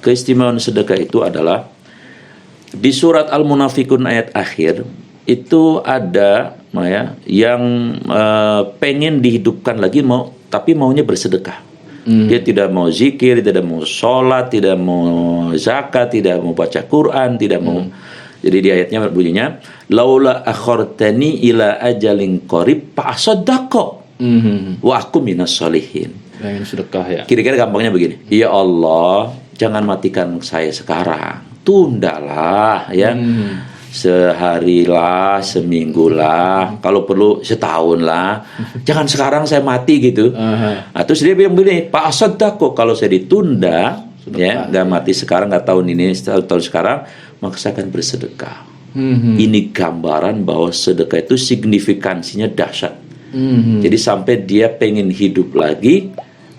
keistimewaan sedekah itu adalah di surat Al-Munafikun ayat akhir itu ada ya yang pengen dihidupkan lagi tapi maunya bersedekah. Dia tidak mau zikir, tidak mau sholat, tidak mau zakat, tidak mau baca Quran, tidak mau. Jadi di ayatnya bunyinya laula akhartani ila ajalin qarib fa asaddaqo wa aku minas sholihin. Pengen sedekah ya. Kira-kira gampangnya begini. Ya Allah, jangan matikan saya sekarang. Tundalah ya. Sehari lah, seminggu lah, kalau perlu setahun lah. Jangan sekarang saya mati gitu. Terus dia bilang begini, Pak Asadako, kalau saya ditunda, ya, nggak mati sekarang, nggak tahun ini, tahun sekarang, maka saya akan bersedekah. Ini gambaran bahwa sedekah itu signifikansinya dahsyat. Jadi sampai dia pengen hidup lagi,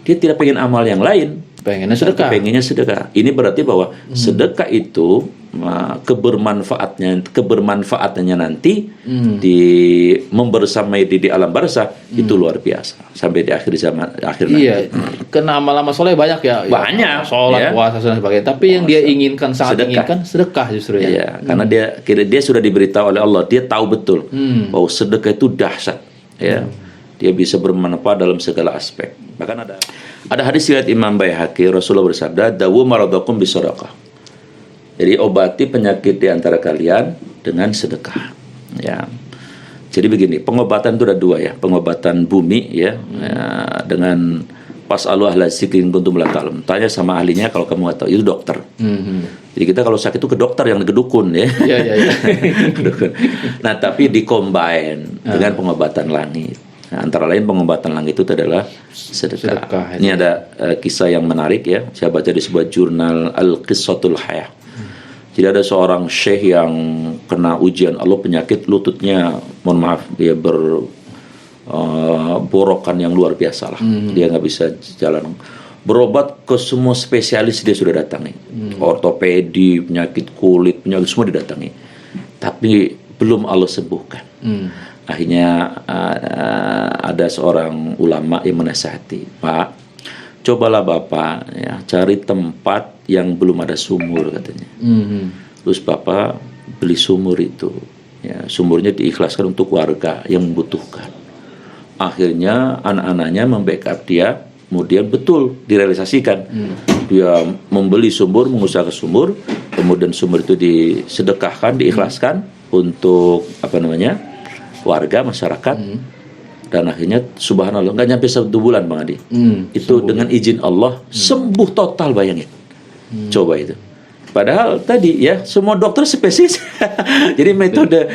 dia tidak pengen amal yang lain. Pengennya sedekah. Ini berarti bahwa sedekah itu kebermanfaatannya nanti di membersamai di alam barzah itu luar biasa sampai di akhir zaman nanti. Kena amal-amal soleh banyak ya. Banyak. Sholat, puasa dan sebagainya. Tapi yang dia inginkan inginkan sedekah justru ya. Iya, karena dia sudah diberitahu oleh Allah, dia tahu betul bahwa sedekah itu dahsyat. Ya. Dia bisa bermanfaat dalam segala aspek. Bahkan ada hadis riwayat Imam Baihaqi, Rasulullah bersabda, "Dawu maradakum bisadaqah." Jadi obati penyakit di antara kalian dengan sedekah. Ya. Jadi begini, pengobatan itu ada dua ya, pengobatan bumi ya, dengan pas'alu ahla dzikri in kuntum la ta'lamun. Tanya sama ahlinya kalau kamu nggak tahu, itu dokter. Jadi kita kalau sakit itu ke dokter yang ke dukun ya. Nah, tapi dikombin dengan pengobatan langit. Nah, antara lain pengobatan langit itu adalah sedekah. Ini ada kisah yang menarik ya. Saya baca di sebuah jurnal Al-Qissatul Hayah. Jadi ada seorang syekh yang kena ujian Allah, penyakit lututnya, mohon maaf, dia borokan yang luar biasa lah. Dia nggak bisa jalan. Berobat ke semua spesialis dia sudah datangi. Ortopedi, penyakit kulit, penyakit semua didatangi. Tapi belum Allah sembuhkan. Akhirnya ada seorang ulama yang menasihati, Pak, cobalah Bapak ya, cari tempat yang belum ada sumur katanya. Terus Bapak beli sumur itu, ya, sumurnya diikhlaskan untuk warga yang membutuhkan. Akhirnya anak-anaknya membackup dia, kemudian betul direalisasikan. Dia membeli sumur, mengusahakan sumur, kemudian sumur itu disedekahkan, diikhlaskan untuk warga masyarakat, dan akhirnya subhanallah nggak nyampe 1 bulan Bang Adi, itu dengan izin Allah sembuh total, bayangin. Coba itu. Padahal tadi ya semua dokter spesies. Jadi metode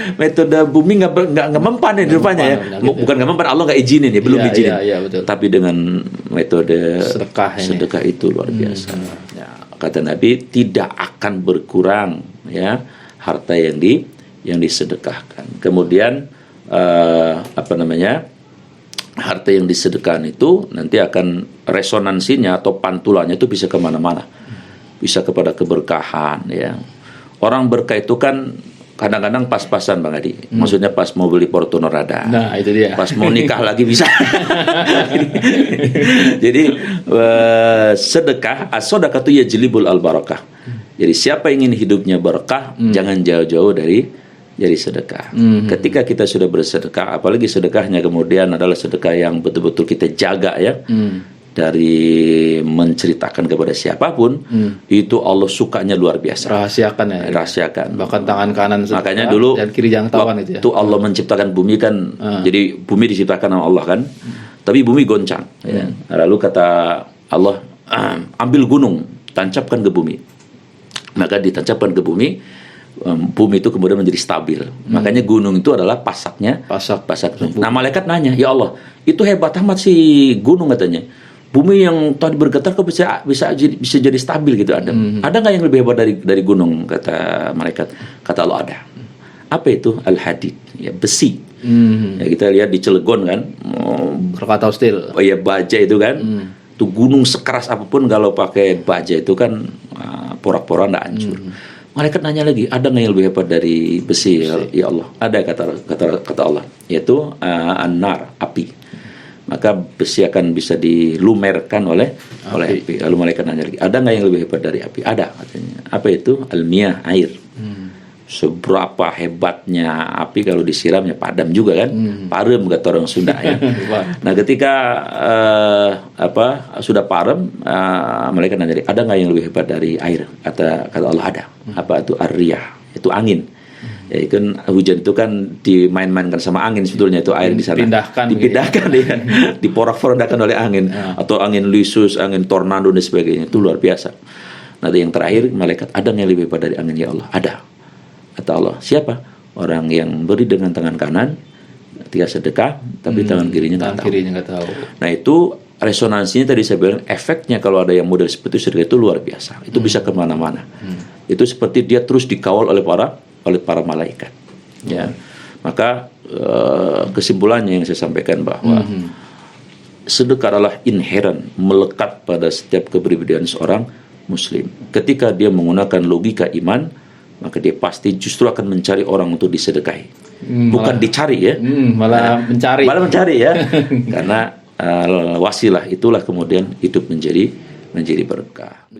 bumi nggak mempan ya di depannya ya. Bukan nggak mempan, Allah nggak izinin ya, belum izinin. Betul. Tapi dengan metode sedekah itu luar biasa. Ya, kata Nabi, tidak akan berkurang ya harta yang disedekahkan. Kemudian harta yang disedekahkan itu nanti akan resonansinya atau pantulannya itu bisa kemana-mana, bisa kepada keberkahan ya. Orang berkah itu kan kadang-kadang pas-pasan Bang Adi, maksudnya pas mau beli Fortuner ada, nah itu dia, pas mau nikah lagi bisa. Jadi sedekah, as-sadaqatu yajlibul al-barakah. Jadi siapa yang ingin hidupnya berkah, jangan jauh-jauh dari sedekah. Ketika kita sudah bersedekah, apalagi sedekahnya kemudian adalah sedekah yang betul-betul kita jaga ya, dari menceritakan kepada siapapun, itu Allah sukanya luar biasa. Rahasiakan. Bahkan tangan kanan sedekah, makanya dulu dan kiri jangan tawan itu ya. Waktu Allah menciptakan bumi kan, jadi bumi diciptakan oleh Allah kan, tapi bumi goncang. Ya. Lalu kata Allah, ambil gunung, tancapkan ke bumi. Maka ditancapkan ke bumi. Bumi itu kemudian menjadi stabil. Makanya gunung itu adalah pasak. Nah malaikat nanya, ya Allah, itu hebat amat si gunung katanya. Bumi yang tadi bergetar kok bisa jadi stabil gitu. Ada nggak yang lebih hebat dari gunung? Kata malaikat. Kata Allah, ada. Apa itu? Al-hadid, ya, besi. Ya, kita lihat di Cilegon kan, Krakatau Steel. Oh ya, baja itu kan. Tuh gunung sekeras apapun kalau pakai baja itu kan porak-porak nggak hancur. Malaikat nanya lagi, ada nggak yang lebih hebat dari besi? Ya Allah, ada, kata Allah, yaitu an-nar, api. maka besi akan bisa dilumerkan oleh api. Lalu malaikat nanya lagi, ada nggak yang lebih hebat dari api? Ada, katanya. Apa itu? Al-miyah, air. Seberapa hebatnya api kalau disiramnya padam juga kan? Parem kata orang Sunda ya. Nah, ketika sudah parem, malaikat nanya lagi, ada nggak yang lebih hebat dari air? Kata Allah, ada. Apa itu? Ar-riyah, itu angin. Ya, kan hujan itu kan dimain-mainkan sama angin, sebetulnya itu air di sana dipindahkan gitu. Ya, diporak-porandakan oleh angin, atau angin lisus, angin tornado dan sebagainya, itu luar biasa. Nanti yang terakhir, malaikat, ada yang lebih hebat dari angin ya Allah? Ada. Kata Allah, siapa? Orang yang beri dengan tangan kanan ketika sedekah, tapi tangan kirinya nggak tahu. Nah, itu resonansinya tadi saya bilang, efeknya kalau ada yang model seperti itu, sedekah itu luar biasa. Itu bisa kemana-mana. Itu seperti dia terus dikawal oleh para malaikat. Ya, maka kesimpulannya yang saya sampaikan bahwa sedekah adalah inherent, melekat pada setiap kepribadian seorang Muslim. Ketika dia menggunakan logika iman, maka dia pasti justru akan mencari orang untuk disedekahi, bukan dicari ya, malah mencari ya, karena wasilah itulah kemudian hidup menjadi berkah.